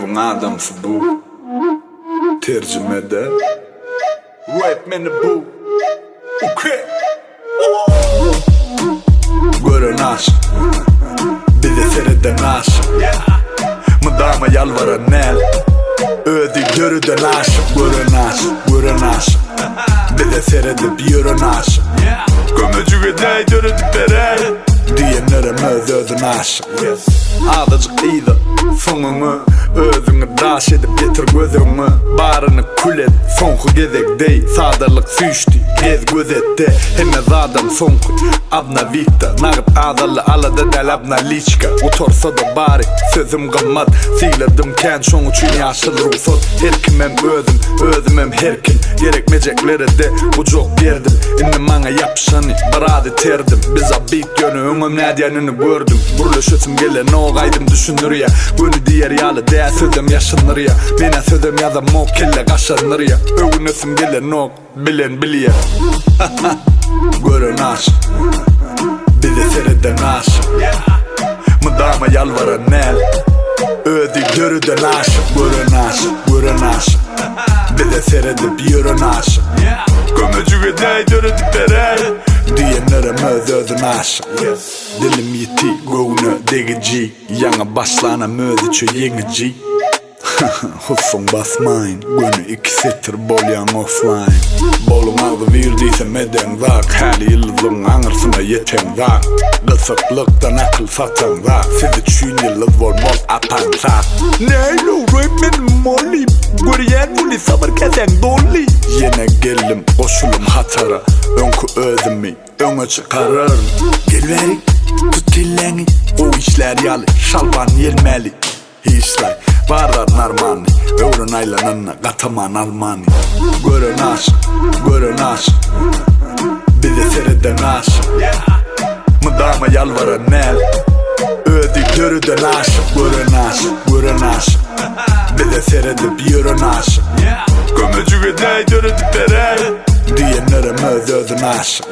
Gören adamsı bu. Tercümede Rap meni bu. Okay. Gören aşyk, bize sereden aşyk. Mıdama yalvaran nel, ödü görüden aşyk. Gören aşyk, bize seredip yürün aşyk. Gömücüge dey dörüdük berey, diyenlere özün aşyk. Adacık iyiydi sonunu, özünü daş edip getir gözünü. Barını kul et, sonku gezek dey. Sadarlık süçtü, gez gözette. Hemez adam sonku, abna vikta. Nağıt ağzalı alada del abna liçka. Utorsa da bari, sözüm gammat. Siladım ken şon üçün yaşıl ruhsat. Herkim hem özüm hem herkim. Gerekmeceklere de bu çok verdim. İnne bana yapışanı, baradi terdim. Biza bit yönü, öngüm ne diyenini gördüm. Burlaşıtım gele, no gaydım düşünür ya. Gönü diğer yalı, değer sözüm yaşanır ya. Mene sözüm ya da mok kelle kaşanır ya. Ögünüsüm gele, no bilen biliye. Gören aşyk, bize sereden aşyk. Mıdama yalvaran nel, ödü görüden aşyk. Gören aşyk, bize seredip yürün aşyk. Gömücüge dey dörüdük berey, diyenlere özün aşyk. Dilim yiti göğünü degici, yana başlana möziçö yenici. Husson basmagy, günü 2 settir bolyan offline. Bolun ağzı verdiyse meden zak, Ähli yıldızın aňyrsına yeten zak. Gysyklıktan akıl satan zak, sizi çün yıldız bolmaz atan zak. Neylo rap menim molim, Gören muli sabır kesen doli. Yine geldim koşulum hatara, önkü özümü öňe çıkarırım. Gel verin, tut kelleňi, o işler yalı, şalban yelmeli. Hiçlay, varar narmani, öwrün aylanana gataman almani. Gören aşyk, bize sereden aşyk. Mıdama yalvaran nel, ödü görüden aşyk. Gören aşyk, bize seredip yürün aşyk. Gömücüge dey dörüdük berey, diyenlere özün aşyk.